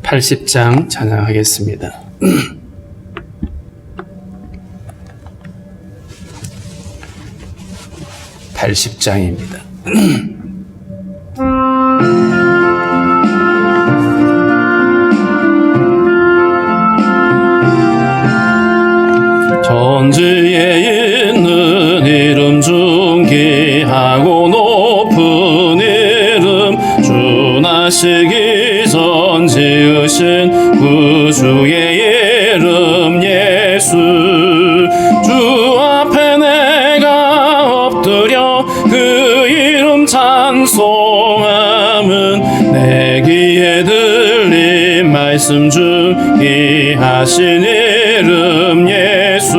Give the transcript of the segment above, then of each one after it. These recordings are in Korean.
80장 찬양하겠습니다. 80장입니다. 천지에 있는 이름 중 귀하고 높은 이름, 주 나시기 전 지으신 구주의 이름 예수. 주 앞에 내가 엎드려 그 이름 찬송함은 내 귀에 들린 말씀 중 귀하신 이름 예수.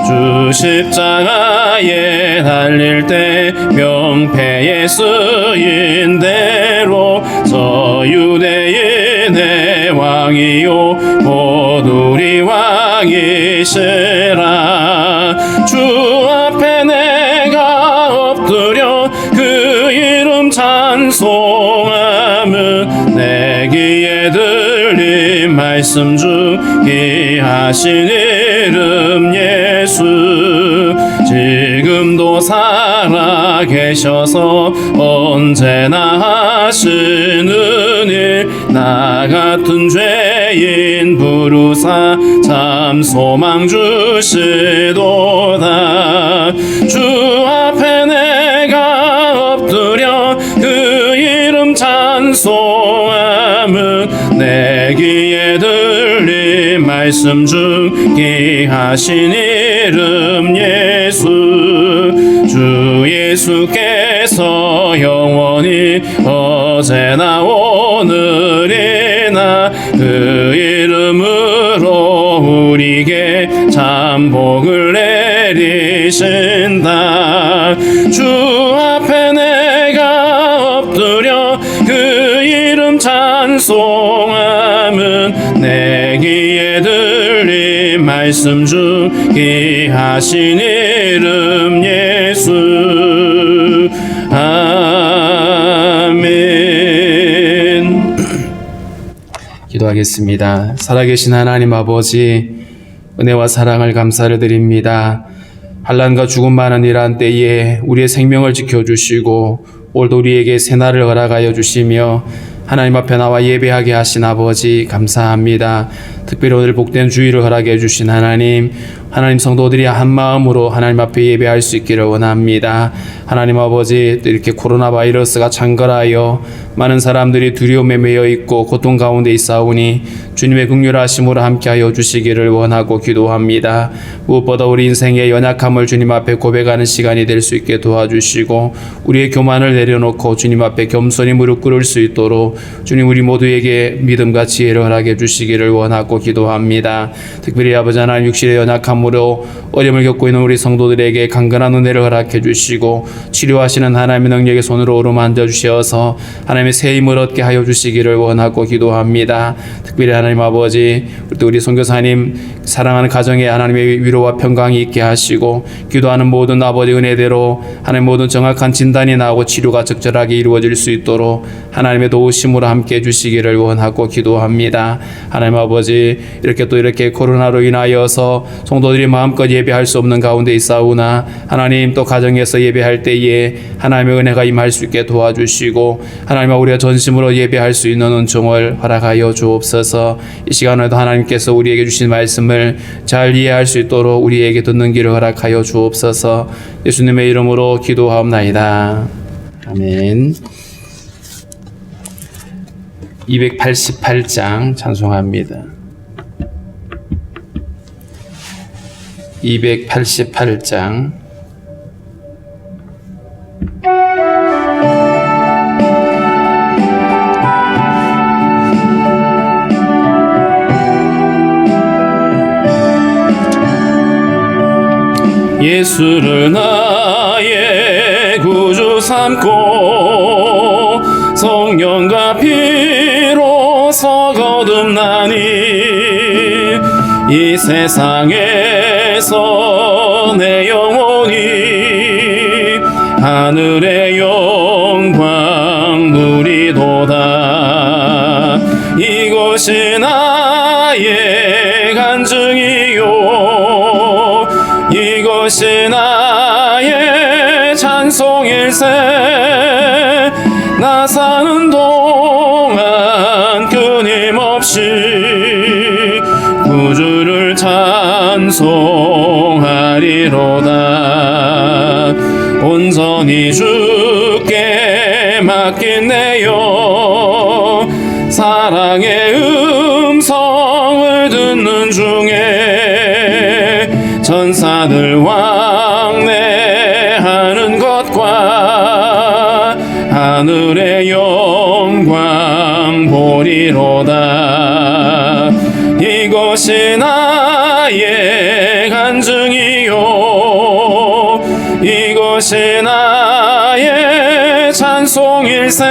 주 십자가에 달릴 때 명패에 쓰인 대로 저 유대인의 왕이요 곧 우리 왕이시라. 주 앞에 내가 엎드려 그 이름 찬송함은 내 귀에 들린 말씀 중 귀하신 이름 예수. 지금도 살아 계셔서 언제나 하시는 일, 나 같은 죄인 부르사 참 소망 주시도다. 주 앞에 내가 엎드려 그 이름 찬송함은 내 귀에 들린 말씀 중 귀하신 이름 예수. 주 예수께서 영원히 어제나 오늘이나 그 이름으로 우리에게 참 복을 내리신다. 주 앞에 내가 엎드려 그 이름 찬송함은 내 귀에 들린 말씀 중 귀하신 이름 예수. 아멘. 기도하겠습니다. 살아계신 하나님 아버지, 은혜와 사랑을 감사를 드립니다. 환난과 죽음 많은 이러한 때에 우리의 생명을 지켜주시고 오늘도 우리에게 새날을 허락하여 주시며 하나님 앞에 나와 예배하게 하신 아버지 감사합니다. 특별히 오늘 복된 주일을 허락해 주신 하나님 성도들이 한 마음으로 하나님 앞에 예배할 수 있기를 원합니다. 하나님 아버지, 이렇게 코로나 바이러스가 창궐하여 많은 사람들이 두려움에 매여 있고 고통 가운데 있사오니 주님의 긍휼하심으로 함께하여 주시기를 원하고 기도합니다. 무엇보다 우리 인생의 연약함을 주님 앞에 고백하는 시간이 될 수 있게 도와주시고 우리의 교만을 내려놓고 주님 앞에 겸손히 무릎 꿇을 수 있도록 주님 우리 모두에게 믿음과 지혜를 허락해 주시기를 원하고 기도합니다. 특별히 아버지 하나님, 육신의 연약함으로 어려움을 겪고 있는 우리 성도들에게 강건한 은혜를 허락해 주시고 치료하시는 하나님의 능력의 손으로 어루만져 주셔서 하나님의 새 힘을 얻게 하여 주시기를 원하고 기도합니다. 특별히 하나님 아버지, 또 우리 선교사님 사랑하는 가정에 하나님의 위로와 평강이 있게 하시고 기도하는 모든 아버지 은혜대로 하나님 모든 정확한 진단이 나오고 치료가 적절하게 이루어질 수 있도록 하나님의 도우심으로 함께 해주시기를 원하고 기도합니다. 하나님 아버지, 이렇게 코로나로 인하여서 성도들이 마음껏 예배할 수 없는 가운데 있사오나 하나님 또 가정에서 예배할 때에 하나님의 은혜가 임할 수 있게 도와주시고 하나님과 우리가 전심으로 예배할 수 있는 은총을 허락하여 주옵소서. 이 시간에도 하나님께서 우리에게 주신 말씀을 잘 이해할 수 있도록 우리에게 듣는 길을 허락하여 주옵소서. 예수님의 이름으로 기도하옵나이다. 아멘. 288장 찬송합니다. 288장. 예수를 나의 구주 삼고 성령과 피로서 거듭나니 이 세상에서 내 영혼이 하늘의 영광 누리도다. 이 찬송일세 나 사는 동안 끊임없이 구주를 찬송하리로다. 온전히 주께 맡기네요. 사랑의 음성을 듣는 중에 천사들 왕래하는 것과 하늘의 영광 보리로다. 이것이 나의 간증이요 이것이 나의 찬송일세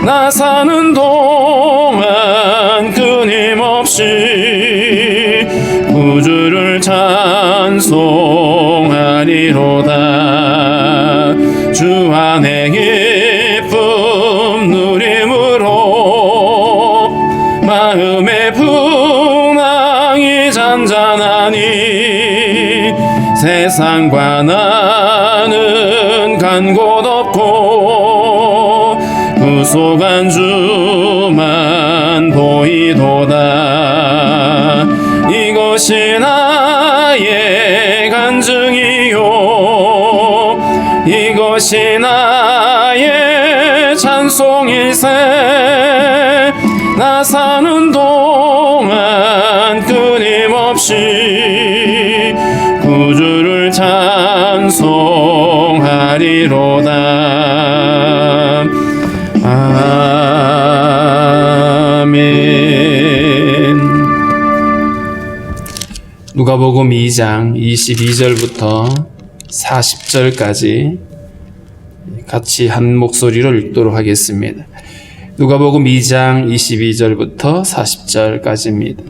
나 사는 동안 끊임없이 구주를 찬송하리로다. 주 안에 기쁨 누림으로 마음의 분황이 잔잔하니 세상과 나는 간 곳 없고 구속한 주만 보이도다. 이것이 나의 간증이요 이것이 나의 찬송일세 나 사는 동안 끊임없이 구주를 찬송하리로다. 아멘. 누가복음 2장 22절부터 40절까지 같이 한 목소리로 읽도록 하겠습니다. 누가복음 2장 22절부터 40절까지입니다.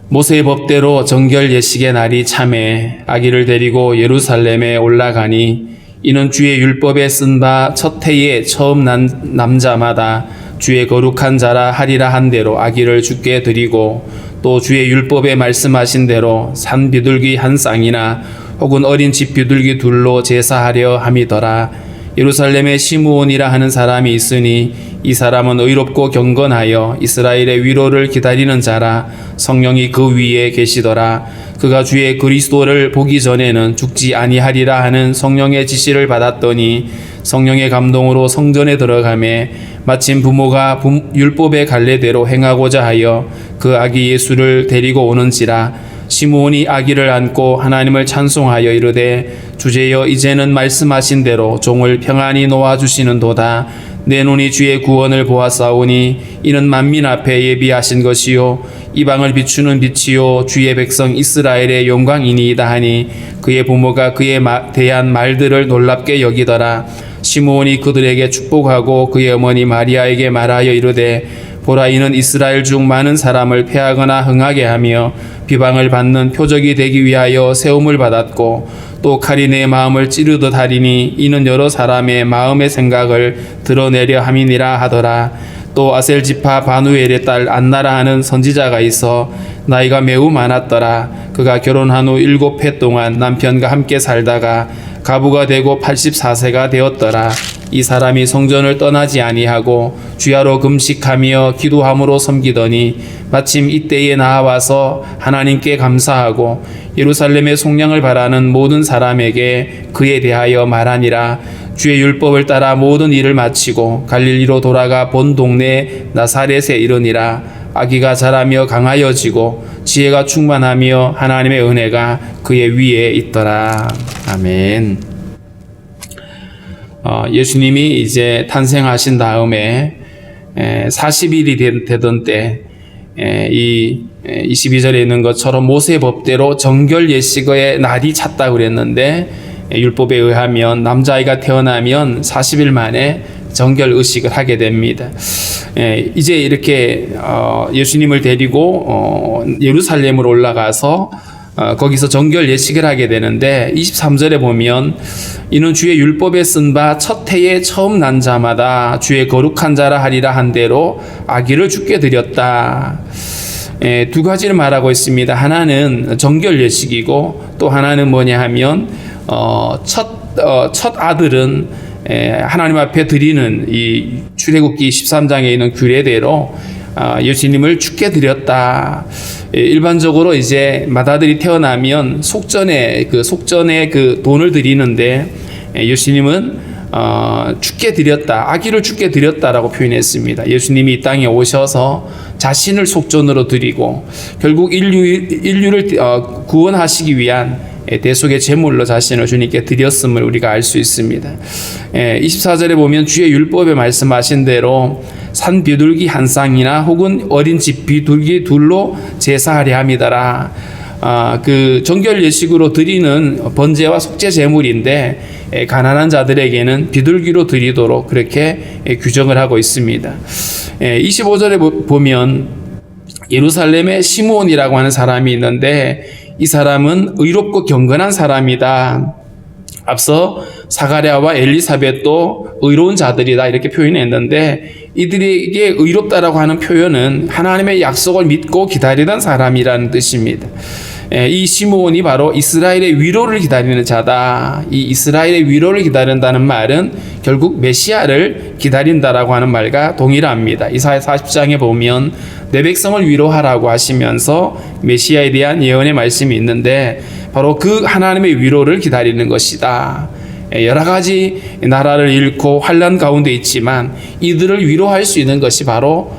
모세의 법대로 정결 예식의 날이 참에 아기를 데리고 예루살렘에 올라가니 이는 주의 율법에 쓴 바 첫 해에 처음 난 남자마다 주의 거룩한 자라 하리라 한 대로 아기를 주께 드리고 또 주의 율법에 말씀하신 대로 산 비둘기 한 쌍이나 혹은 어린 집 비둘기 둘로 제사하려 함이더라. 예루살렘에 시므온이라 하는 사람이 있으니 이 사람은 의롭고 경건하여 이스라엘의 위로를 기다리는 자라. 성령이 그 위에 계시더라. 그가 주의 그리스도를 보기 전에는 죽지 아니하리라 하는 성령의 지시를 받았더니 성령의 감동으로 성전에 들어가매 마침 부모가 율법의 갈례대로 행하고자 하여 그 아기 예수를 데리고 오는지라. 시므온이 아기를 안고 하나님을 찬송하여 이르되 주제여 이제는 말씀하신 대로 종을 평안히 놓아주시는도다. 내 눈이 주의 구원을 보았사오니 이는 만민 앞에 예비하신 것이요 이방을 비추는 빛이요 주의 백성 이스라엘의 영광이니이다 하니 그의 부모가 그에 대한 말들을 놀랍게 여기더라. 시므온이 그들에게 축복하고 그의 어머니 마리아에게 말하여 이르되 보라 이는 이스라엘 중 많은 사람을 패하거나 흥하게 하며 비방을 받는 표적이 되기 위하여 세움을 받았고 또 칼이 내 마음을 찌르듯 하리니 이는 여러 사람의 마음의 생각을 드러내려 함이니라 하더라. 또 아셀지파 바누엘의 딸 안나라 하는 선지자가 있어 나이가 매우 많았더라. 그가 결혼한 후 7해 동안 남편과 함께 살다가 가부가 되고 84세가 되었더라. 이 사람이 성전을 떠나지 아니하고 주야로 금식하며 기도함으로 섬기더니 마침 이때에 나와서 하나님께 감사하고 예루살렘의 속량을 바라는 모든 사람에게 그에 대하여 말하니라. 주의 율법을 따라 모든 일을 마치고 갈릴리로 돌아가 본 동네 나사렛에 이르니라. 아기가 자라며 강하여지고 지혜가 충만하며 하나님의 은혜가 그의 위에 있더라. 아멘. 예수님이 이제 탄생하신 다음에 40일이 되던 때 이 22절에 있는 것처럼 모세의 법대로 정결 예식의 날이 찼다고 그랬는데 율법에 의하면 남자아이가 태어나면 40일 만에 정결 의식을 하게 됩니다. 이제 이렇게 예수님을 데리고 예루살렘으로 올라가서 거기서 정결 예식을 하게 되는데 23절에 보면 이는 주의 율법에 쓴 바 첫 해에 처음 난 자마다 주의 거룩한 자라 하리라 한 대로 아기를 주께 드렸다. 두 가지를 말하고 있습니다. 하나는 정결 예식이고 또 하나는 뭐냐 하면 첫 아들은 하나님 앞에 드리는 이 출애굽기 13장에 있는 규례대로 예수님을 죽게 드렸다. 일반적으로 이제 맏아들이 태어나면 속전에 그 돈을 드리는데 예수님은 죽게 드렸다, 아기를 죽게 드렸다라고 표현했습니다. 예수님이 이 땅에 오셔서 자신을 속전으로 드리고 결국 인류를 구원하시기 위한 대속의 제물로 자신을 주님께 드렸음을 우리가 알 수 있습니다. 24절에 보면 주의 율법에 말씀하신 대로 산 비둘기 한 쌍이나 혹은 어린 집 비둘기 둘로 제사하려 함이더라. 그 정결 예식으로 드리는 번제와 속죄 제물인데 가난한 자들에게는 비둘기로 드리도록 그렇게 규정을 하고 있습니다. 25절에 보면 예루살렘에 시므온이라고 하는 사람이 있는데 이 사람은 의롭고 경건한 사람이다. 앞서 사가랴와 엘리사벳도 의로운 자들이다 이렇게 표현했는데 이들에게 의롭다라고 하는 표현은 하나님의 약속을 믿고 기다리던 사람이라는 뜻입니다. 이 시므온이 바로 이스라엘의 위로를 기다리는 자다. 이 이스라엘의 위로를 기다린다는 말은 결국 메시아를 기다린다라고 하는 말과 동일합니다. 이사야 40장에 보면 내 백성을 위로하라고 하시면서 메시아에 대한 예언의 말씀이 있는데 바로 그 하나님의 위로를 기다리는 것이다. 여러 가지 나라를 잃고 환난 가운데 있지만 이들을 위로할 수 있는 것이 바로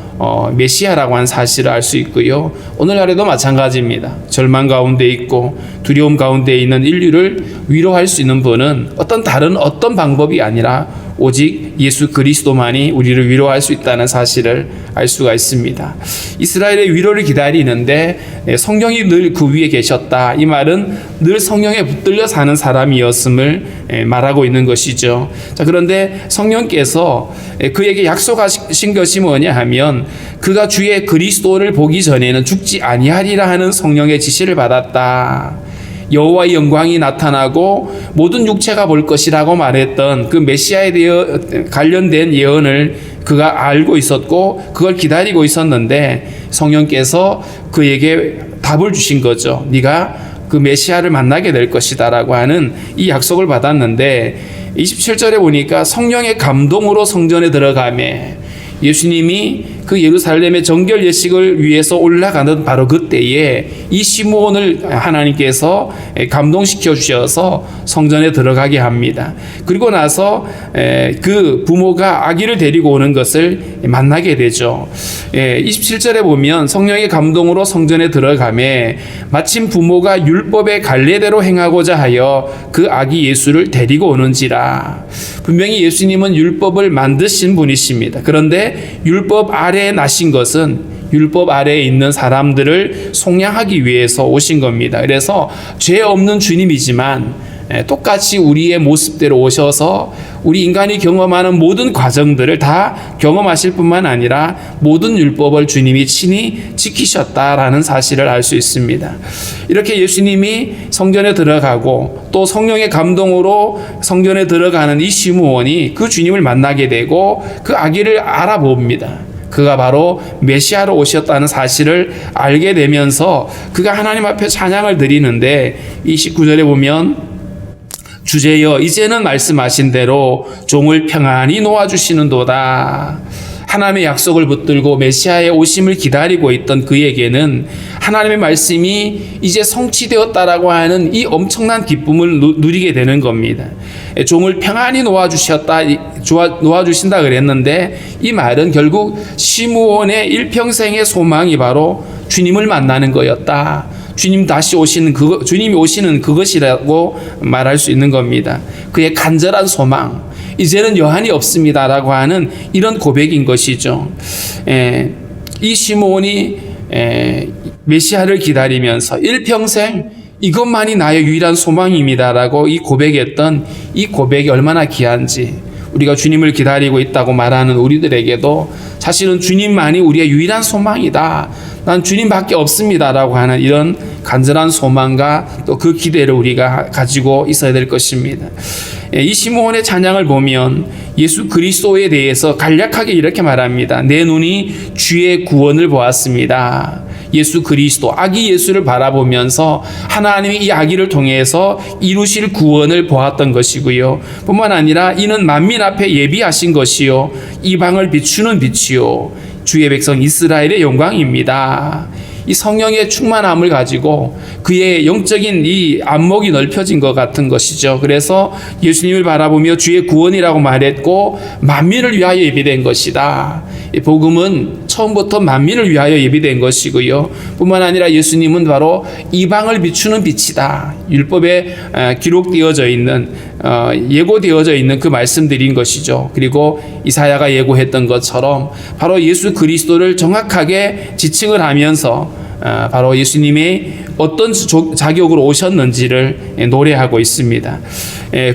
메시아라고 하는 사실을 알 수 있고요. 오늘날에도 마찬가지입니다. 절망 가운데 있고 두려움 가운데 있는 인류를 위로할 수 있는 분은 다른 어떤 방법이 아니라 오직 예수 그리스도만이 우리를 위로할 수 있다는 사실을 알 수가 있습니다. 이스라엘의 위로를 기다리는데 성령이 늘 그 위에 계셨다. 이 말은 늘 성령에 붙들려 사는 사람이었음을 말하고 있는 것이죠. 자, 그런데 성령께서 그에게 약속하신 것이 뭐냐 하면 그가 주의 그리스도를 보기 전에는 죽지 아니하리라 하는 성령의 지시를 받았다. 여호와의 영광이 나타나고 모든 육체가 볼 것이라고 말했던 그 메시아에 대해 관련된 예언을 그가 알고 있었고 그걸 기다리고 있었는데 성령께서 그에게 답을 주신 거죠. 네가 그 메시아를 만나게 될 것이다 라고 하는 이 약속을 받았는데 27절에 보니까 성령의 감동으로 성전에 들어가매 예수님이 그 예루살렘의 정결 예식을 위해서 올라가는 바로 그때에 이 시므온을 하나님께서 감동시켜 주셔서 성전에 들어가게 합니다. 그리고 나서 그 부모가 아기를 데리고 오는 것을 만나게 되죠. 27절에 보면 성령의 감동으로 성전에 들어가매 마침 부모가 율법의 갈례대로 행하고자 하여 그 아기 예수를 데리고 오는지라. 분명히 예수님은 율법을 만드신 분이십니다. 그런데 율법 아래에 나신 것은 율법 아래에 있는 사람들을 속량하기 위해서 오신 겁니다. 그래서 죄 없는 주님이지만 똑같이 우리의 모습대로 오셔서 우리 인간이 경험하는 모든 과정들을 다 경험하실 뿐만 아니라 모든 율법을 주님이 친히 지키셨다라는 사실을 알 수 있습니다. 이렇게 예수님이 성전에 들어가고 또 성령의 감동으로 성전에 들어가는 이 시므온이 그 주님을 만나게 되고 그 아기를 알아봅니다. 그가 바로 메시아로 오셨다는 사실을 알게 되면서 그가 하나님 앞에 찬양을 드리는데 29절에 보면 주제여 이제는 말씀하신 대로 종을 평안히 놓아주시는도다. 하나님의 약속을 붙들고 메시아의 오심을 기다리고 있던 그에게는 하나님의 말씀이 이제 성취되었다라고 하는 이 엄청난 기쁨을 누리게 되는 겁니다. 종을 평안히 놓아주신다 그랬는데 이 말은 결국 시므온의 일평생의 소망이 바로 주님을 만나는 거였다. 주님이 오시는 그것이라고 말할 수 있는 겁니다. 그의 간절한 소망, 이제는 여한이 없습니다라고 하는 이런 고백인 것이죠. 이 시므온이 메시아를 기다리면서 일평생 이것만이 나의 유일한 소망입니다라고 이 고백했던 이 고백이 얼마나 귀한지 우리가 주님을 기다리고 있다고 말하는 우리들에게도 사실은 주님만이 우리의 유일한 소망이다. 난 주님밖에 없습니다라고 하는 이런 간절한 소망과 또 그 기대를 우리가 가지고 있어야 될 것입니다. 이 시므온의 찬양을 보면 예수 그리스도에 대해서 간략하게 이렇게 말합니다. 내 눈이 주의 구원을 보았습니다. 예수 그리스도, 아기 예수를 바라보면서 하나님이 이 아기를 통해서 이루실 구원을 보았던 것이고요. 뿐만 아니라 이는 만민 앞에 예비하신 것이요 이방을 비추는 빛이요 주의 백성 이스라엘의 영광입니다. 이 성령의 충만함을 가지고 그의 영적인 이 안목이 넓혀진 것 같은 것이죠. 그래서 예수님을 바라보며 주의 구원이라고 말했고 만민을 위하여 예비된 것이다. 이 복음은 처음부터 만민을 위하여 예비된 것이고요. 뿐만 아니라 예수님은 바로 이방을 비추는 빛이다. 율법에 기록되어져 있는 예고되어져 있는 그 말씀들인 것이죠. 그리고 이사야가 예고했던 것처럼 바로 예수 그리스도를 정확하게 지칭을 하면서 바로 예수님이 어떤 자격으로 오셨는지를 노래하고 있습니다.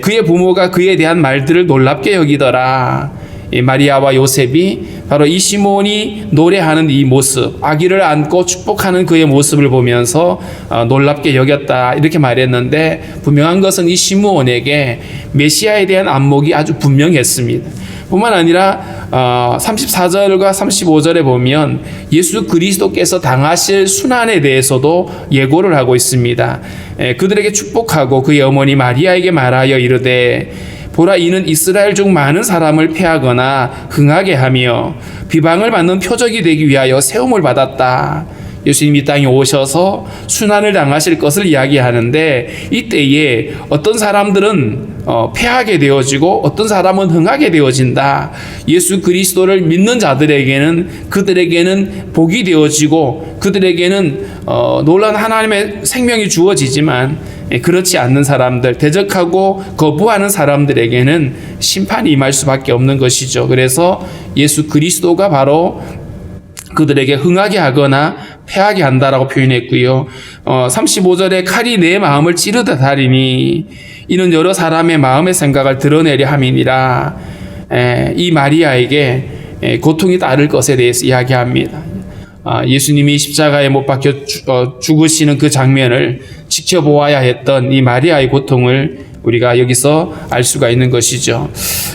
그의 부모가 그에 대한 말들을 놀랍게 여기더라. 마리아와 요셉이 바로 이 시몬이 노래하는 이 모습, 아기를 안고 축복하는 그의 모습을 보면서 놀랍게 여겼다 이렇게 말했는데, 분명한 것은 이 시몬에게 메시아에 대한 안목이 아주 분명했습니다. 뿐만 아니라 34절과 35절에 보면 예수 그리스도께서 당하실 순환에 대해서도 예고를 하고 있습니다. 그들에게 축복하고 그의 어머니 마리아에게 말하여 이르되 보라 이는 이스라엘 중 많은 사람을 패하거나 흥하게 하며 비방을 받는 표적이 되기 위하여 세움을 받았다. 예수님이 이 땅에 오셔서 순환을 당하실 것을 이야기하는데, 이때에 어떤 사람들은 패하게 되어지고 어떤 사람은 흥하게 되어진다. 예수 그리스도를 믿는 자들에게는 그들에게는 복이 되어지고 그들에게는 놀라운 하나님의 생명이 주어지지만, 그렇지 않는 사람들, 대적하고 거부하는 사람들에게는 심판이 임할 수밖에 없는 것이죠. 그래서 예수 그리스도가 바로 그들에게 흥하게 하거나 패하게 한다라고 표현했고요. 35절에 칼이 내 마음을 찌르듯 하리니 이는 여러 사람의 마음의 생각을 드러내려 함이니라. 이 마리아에게 고통이 따를 것에 대해서 이야기합니다. 예수님이 십자가에 못 박혀 죽으시는 그 장면을 지켜보아야 했던 이 마리아의 고통을 우리가 여기서 알 수가 있는 것이죠.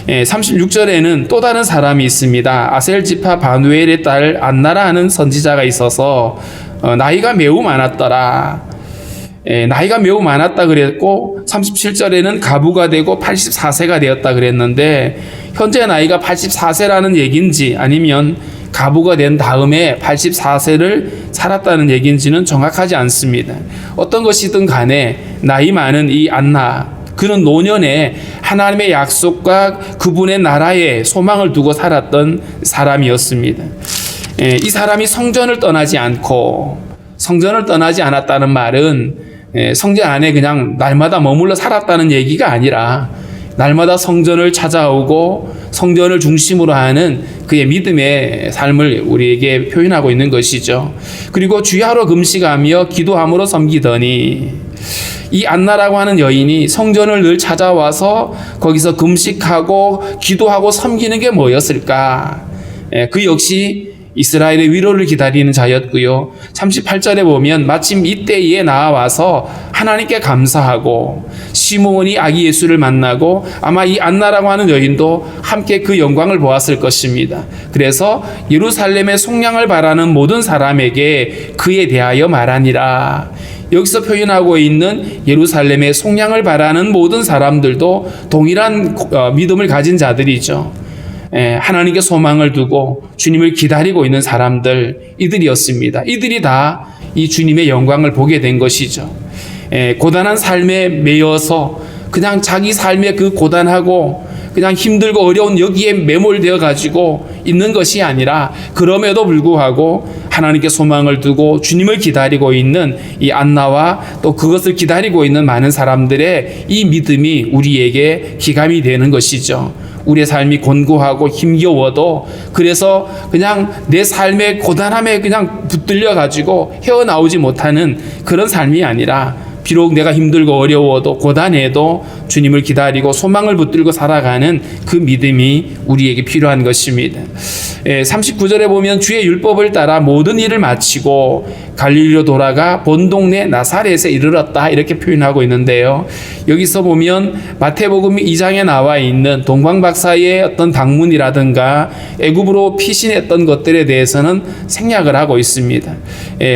36절에는 또 다른 사람이 있습니다. 아셀 지파 바누엘의 딸 안나라 하는 선지자가 있어서 나이가 매우 많았더라. 나이가 매우 많았다 그랬고, 37절에는 가부가 되고 84세가 되었다 그랬는데, 현재 나이가 84세라는 얘기인지 아니면 가부가 된 다음에 84세를 살았다는 얘기인지는 정확하지 않습니다. 어떤 것이든 간에 나이 많은 이 안나, 그는 노년에 하나님의 약속과 그분의 나라에 소망을 두고 살았던 사람이었습니다. 이 사람이 성전을 떠나지 않고, 성전을 떠나지 않았다는 말은 성전 안에 그냥 날마다 머물러 살았다는 얘기가 아니라 날마다 성전을 찾아오고 성전을 중심으로 하는 그의 믿음의 삶을 우리에게 표현하고 있는 것이죠. 그리고 주야로 금식하며 기도함으로 섬기더니, 이 안나라고 하는 여인이 성전을 늘 찾아와서 거기서 금식하고 기도하고 섬기는 게 뭐였을까? 그 역시 이스라엘의 위로를 기다리는 자였고요. 38절에 보면 마침 이때에 나와서 하나님께 감사하고 시몬이 아기 예수를 만나고 아마 이 안나라고 하는 여인도 함께 그 영광을 보았을 것입니다. 그래서 예루살렘의 속량을 바라는 모든 사람에게 그에 대하여 말하니라. 여기서 표현하고 있는 예루살렘의 속량을 바라는 모든 사람들도 동일한 믿음을 가진 자들이죠. 하나님께 소망을 두고 주님을 기다리고 있는 사람들, 이들이었습니다. 이들이 다 이 주님의 영광을 보게 된 것이죠. 고단한 삶에 매여서 그냥 자기 삶의 그 고단하고 그냥 힘들고 어려운 여기에 매몰되어 가지고 있는 것이 아니라, 그럼에도 불구하고 하나님께 소망을 두고 주님을 기다리고 있는 이 안나와 또 그것을 기다리고 있는 많은 사람들의 이 믿음이 우리에게 기감이 되는 것이죠. 우리의 삶이 곤고하고 힘겨워도, 그래서 그냥 내 삶의 고단함에 그냥 붙들려 가지고 헤어나오지 못하는 그런 삶이 아니라, 비록 내가 힘들고 어려워도 고단해도 주님을 기다리고 소망을 붙들고 살아가는 그 믿음이 우리에게 필요한 것입니다. 39절에 보면 주의 율법을 따라 모든 일을 마치고 갈릴리로 돌아가 본 동네 나사렛에 이르렀다 이렇게 표현하고 있는데요. 여기서 보면 마태복음 2장에 나와 있는 동방박사의 어떤 방문이라든가 애굽으로 피신했던 것들에 대해서는 생략을 하고 있습니다.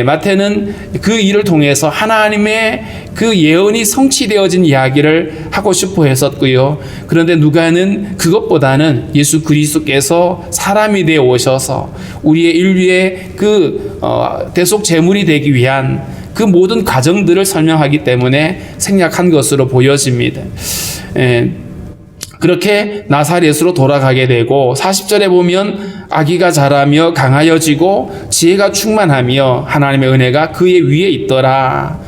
마태는 그 일을 통해서 하나님의 그 예언이 성취되어진 이야기를 하고 싶어 했었고요. 그런데 누가는 그것보다는 예수 그리스도께서 사람이 되어 오셔서 우리의 인류의 그 대속 제물이 되기 위한 그 모든 과정들을 설명하기 때문에 생략한 것으로 보여집니다. 그렇게 나사렛으로 돌아가게 되고 40절에 보면 아기가 자라며 강하여지고 지혜가 충만하며 하나님의 은혜가 그의 위에 있더라.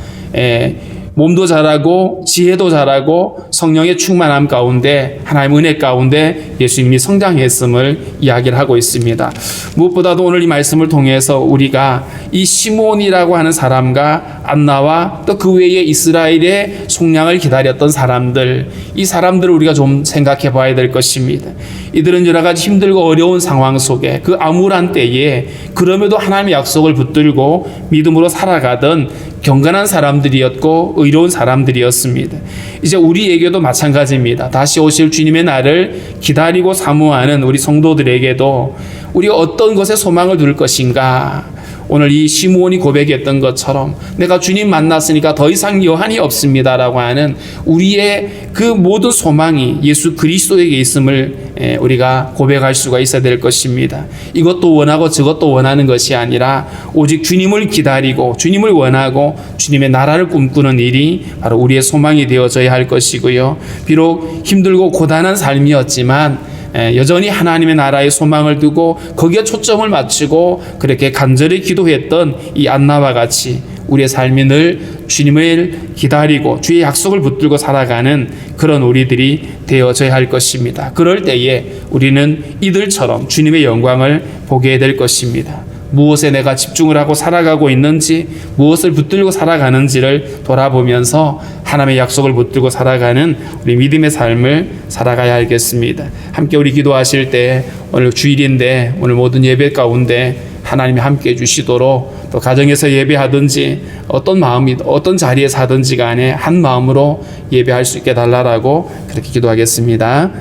몸도 자라고 지혜도 자라고 성령의 충만함 가운데 하나님의 은혜 가운데 예수님이 성장했음을 이야기를 하고 있습니다. 무엇보다도 오늘 이 말씀을 통해서 우리가 이 시몬이라고 하는 사람과 안나와 또 그 외에 이스라엘의 속량을 기다렸던 사람들, 이 사람들을 우리가 좀 생각해 봐야 될 것입니다. 이들은 여러 가지 힘들고 어려운 상황 속에 그 암울한 때에 그럼에도 하나님의 약속을 붙들고 믿음으로 살아가던 경건한 사람들이었고 의로운 사람들이었습니다. 이제 우리에게도 마찬가지입니다. 다시 오실 주님의 날을 기다리고 사모하는 우리 성도들에게도 우리가 어떤 것에 소망을 둘 것인가? 오늘 이 시므온이 고백했던 것처럼 내가 주님 만났으니까 더 이상 여한이 없습니다라고 하는 우리의 그 모든 소망이 예수 그리스도에게 있음을 우리가 고백할 수가 있어야 될 것입니다. 이것도 원하고 저것도 원하는 것이 아니라 오직 주님을 기다리고 주님을 원하고 주님의 나라를 꿈꾸는 일이 바로 우리의 소망이 되어져야 할 것이고요. 비록 힘들고 고단한 삶이었지만 여전히 하나님의 나라의 소망을 두고 거기에 초점을 맞추고 그렇게 간절히 기도했던 이 안나와 같이 우리의 삶이 늘 주님을 기다리고 주의 약속을 붙들고 살아가는 그런 우리들이 되어져야 할 것입니다. 그럴 때에 우리는 이들처럼 주님의 영광을 보게 될 것입니다. 무엇에 내가 집중을 하고 살아가고 있는지, 무엇을 붙들고 살아가는지를 돌아보면서 하나님의 약속을 붙들고 살아가는 우리 믿음의 삶을 살아가야 하겠습니다. 함께 우리 기도하실 때 오늘 주일인데 오늘 모든 예배 가운데 하나님이 함께 해주시도록 또 가정에서 예배하든지 어떤 마음이 어떤 자리에서 하든지 간에 한 마음으로 예배할 수 있게 달라라고 그렇게 기도하겠습니다.